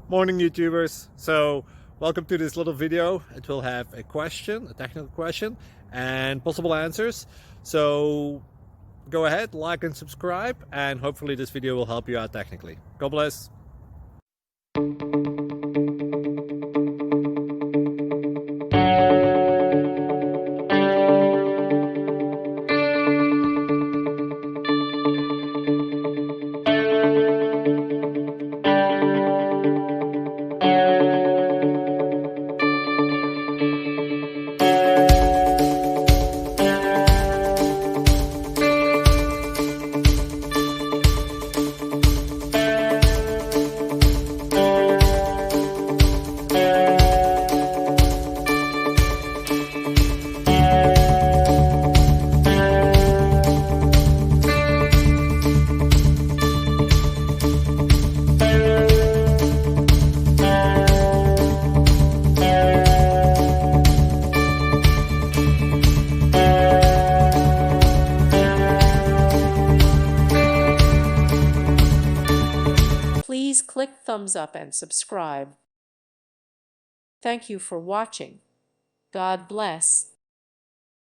Morning YouTubers. So welcome to this little video. It will have a question, a technical question, and possible answers. So go ahead, like and subscribe, and hopefully this video will help you out technically. God bless. Please click thumbs up and subscribe. Thank you for watching. God bless.